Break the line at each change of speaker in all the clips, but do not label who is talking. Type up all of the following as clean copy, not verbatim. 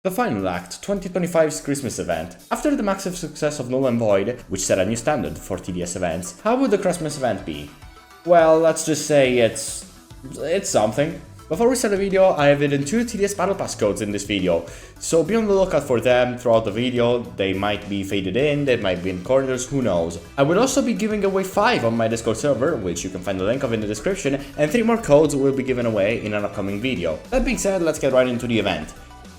The final act, 2025's Christmas event. After the massive success of Null and Void, which set a new standard for TDS events, how would the Christmas event be? Well, let's just say it's something. Before we start the video, I have hidden 2 TDS Battle Pass codes in this video, so be on the lookout for them throughout the video. They might be faded in, they might be in corners, who knows. I will also be giving away 5 on my Discord server, which you can find the link of in the description, and 3 more codes will be given away in an upcoming video. That being said, let's get right into the event.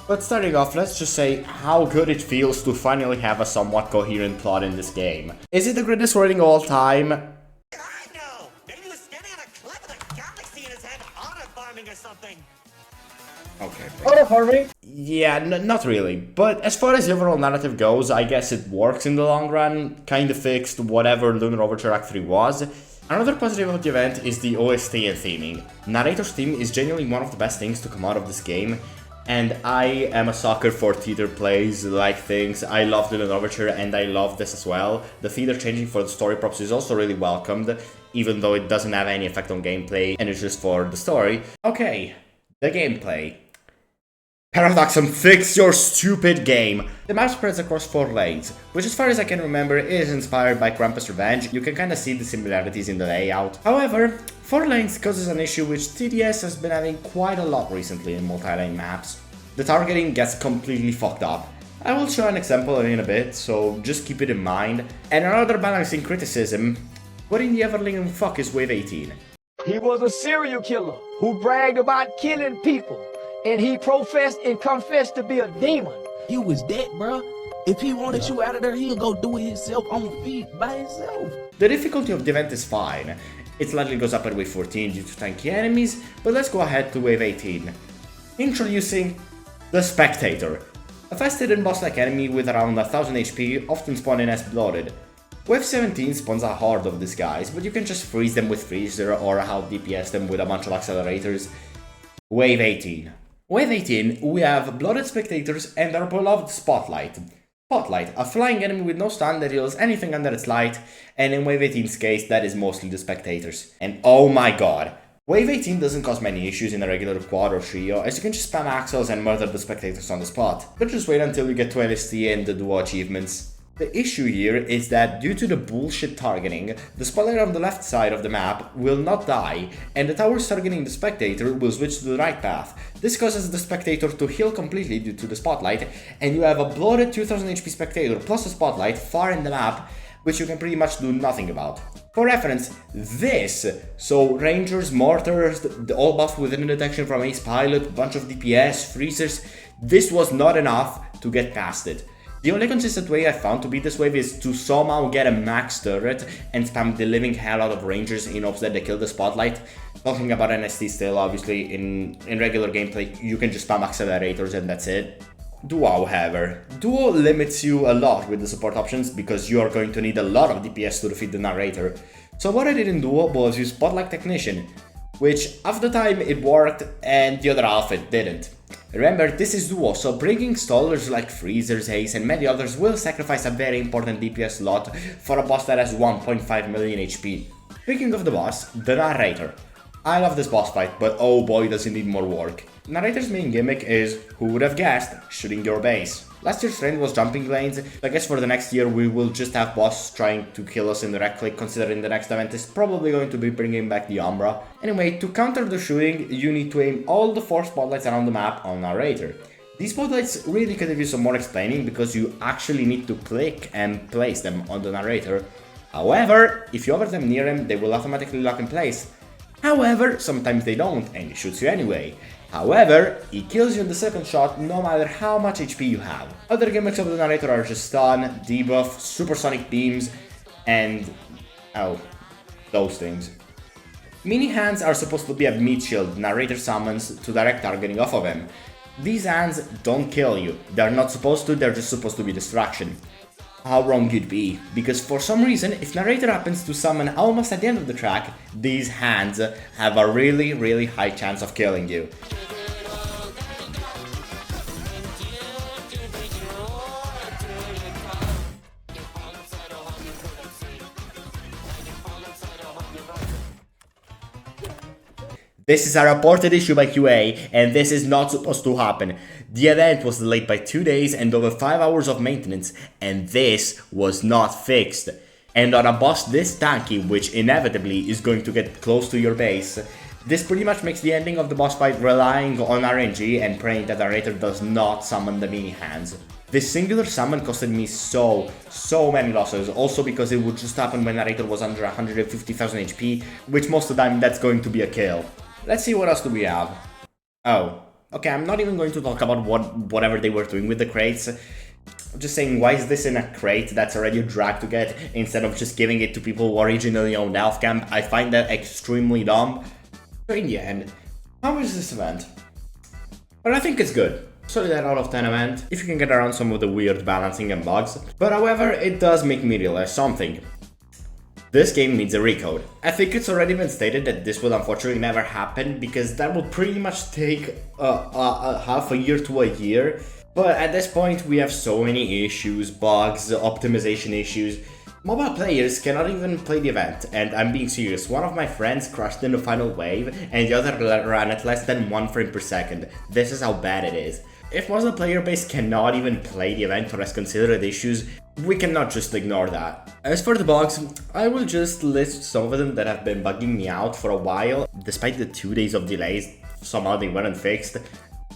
But starting off, let's just say how good it feels to finally have a somewhat coherent plot in this game. Is it the greatest rating of all time?
I know! Maybe he was standing on a cliff with a galaxy in his head, auto-farming or something!
Okay.
Auto-farming?
Yeah, not really. But as far as the overall narrative goes, I guess it works in the long run. Kinda fixed whatever Lunar Overture Act 3 was. Another positive of the event is the OST and theming. Narrator's theme is genuinely one of the best things to come out of this game. And I am a sucker for theater plays like things. I love Lunar Overture and I love this as well. The theater changing for the story props is also really welcomed, even though it doesn't have any effect on gameplay and it's just for the story. Okay, the gameplay. Paradoxum, fix your stupid game! The map spreads across 4 lanes, which as far as I can remember is inspired by Krampus Revenge. You can kinda see the similarities in the layout. However, 4 lanes causes an issue which TDS has been having quite a lot recently in multi-lane maps. The targeting gets completely fucked up. I will show an example in a bit, so just keep it in mind. And another balancing criticism, what in the Everling fuck is Wave 18?
He was a serial killer who bragged about killing people, and he professed and confessed to be a demon.
He was dead, bro. If he wanted you out of there, he'll go do it himself on feet by himself.
The difficulty of the event is fine. It slightly goes up at wave 14 due to tanky enemies, but let's go ahead to wave 18. Introducing the Spectator, a fast hidden boss-like enemy with around 1000 HP, often spawning as bloated. Wave 17 spawns a horde of these guys, but you can just freeze them with Freezer or out DPS them with a bunch of accelerators. Wave 18. Wave 18, we have bloated spectators and our beloved Spotlight. Spotlight, a flying enemy with no stun that heals anything under its light, and in Wave 18's case, that is mostly the spectators. And oh my god, Wave 18 doesn't cause many issues in a regular quad or trio, as you can just spam axles and murder the spectators on the spot. But just wait until you get to LST and the duo achievements. The issue here is that due to the bullshit targeting, the spotlight on the left side of the map will not die, and the towers targeting the spectator will switch to the right path. This causes the spectator to heal completely due to the spotlight, and you have a bloated 2000 HP spectator plus a spotlight far in the map, which you can pretty much do nothing about. For reference, so Rangers, Mortars, all buffed with hidden detection from Ace Pilot, bunch of DPS, freezers, this was not enough to get past it. The only consistent way I found to beat this wave is to somehow get a max turret and spam the living hell out of Rangers in hopes that they kill the spotlight. Talking about NST still, obviously, in regular gameplay, you can just spam accelerators and that's it. Duo, however. Duo limits you a lot with the support options because you are going to need a lot of DPS to defeat the narrator. So what I did in Duo was use Spotlight Technician, which half the time it worked and the other half it didn't. Remember, this is Duo, so bringing stallers like Freezers, Ace and many others will sacrifice a very important DPS slot for a boss that has 1.5 million HP. Speaking of the boss, the narrator. I love this boss fight, but oh boy does it need more work. Narrator's main gimmick is, who would have guessed, shooting your base. Last year's trend was jumping lanes. I guess for the next year we will just have boss trying to kill us in the right click, considering the next event is probably going to be bringing back the Umbra. Anyway, to counter the shooting, you need to aim all the 4 spotlights around the map on Narrator. These spotlights really could have used some more explaining because you actually need to click and place them on the Narrator. However, if you hover them near him, they will automatically lock in place. However, sometimes they don't and he shoots you anyway. However, he kills you in the second shot no matter how much HP you have. Other gimmicks of the narrator are just stun, debuff, supersonic beams, and those things. Mini hands are supposed to be a meat shield narrator summons to direct targeting off of him. These hands don't kill you, they're not supposed to, they're just supposed to be distraction. How wrong you'd be, because for some reason, if narrator happens to summon almost at the end of the track, these hands have a really high chance of killing you. This is a reported issue by QA, and this is not supposed to happen. The event was delayed by 2 days and over 5 hours of maintenance, and this was not fixed. And on a boss this tanky, which inevitably is going to get close to your base, this pretty much makes the ending of the boss fight relying on RNG and praying that the narrator does not summon the mini hands. This singular summon costed me so many losses, also because it would just happen when narrator was under 150,000 HP, which most of the time that's going to be a kill. Let's see what else do we have. Oh, okay, I'm not even going to talk about whatever they were doing with the crates. I'm just saying, why is this in a crate that's already a drag to get, instead of just giving it to people who originally owned Elf Camp? I find that extremely dumb. But in the end, how is this event? Well, I think it's good. Solid out of 10 event, if you can get around some of the weird balancing and bugs. But however, it does make me realize something. This game needs a recode. I think it's already been stated that this will unfortunately never happen, because that will pretty much take half a year to a year. But at this point we have so many issues, bugs, optimization issues. Mobile players cannot even play the event, and I'm being serious. One of my friends crashed in the final wave, and the other ran at less than 1 frame per second. This is how bad it is. If most of the player base cannot even play the event or has considered issues, we cannot just ignore that. As for the bugs, I will just list some of them that have been bugging me out for a while. Despite the 2 days of delays, somehow they weren't fixed.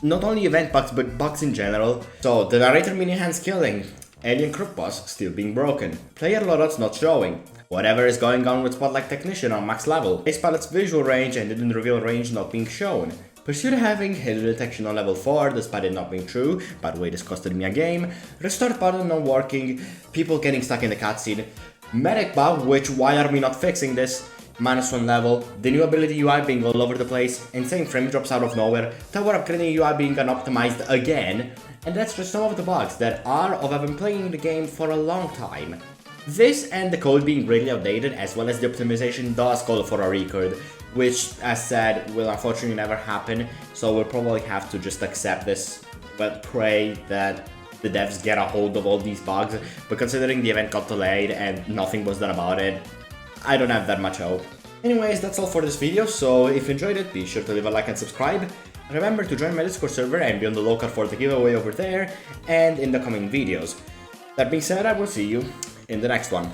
Not only event bugs, but bugs in general. So, the narrator mini hands killing, alien crook boss still being broken, player loadouts not showing, whatever is going on with Spotlight Technician on max level, Ace Pilot's visual range and didn't reveal range not being shown, Pursuit having hidden detection on level 4 despite it not being true, by the way this costed me a game, Restart button not working, people getting stuck in the cutscene, Medic bug, which why are we not fixing this, -1 level, the new ability UI being all over the place, insane frame drops out of nowhere, tower upgrading UI being unoptimized again, and that's just some of the bugs that are of I've been playing the game for a long time. This and the code being greatly outdated, as well as the optimization, does call for a record, which, as said, will unfortunately never happen, so we'll probably have to just accept this, but pray that the devs get a hold of all these bugs, but considering the event got delayed and nothing was done about it, I don't have that much hope. Anyways, that's all for this video, so if you enjoyed it, be sure to leave a like and subscribe. Remember to join my Discord server and be on the lookout for the giveaway over there and in the coming videos. That being said, I will see you in the next one.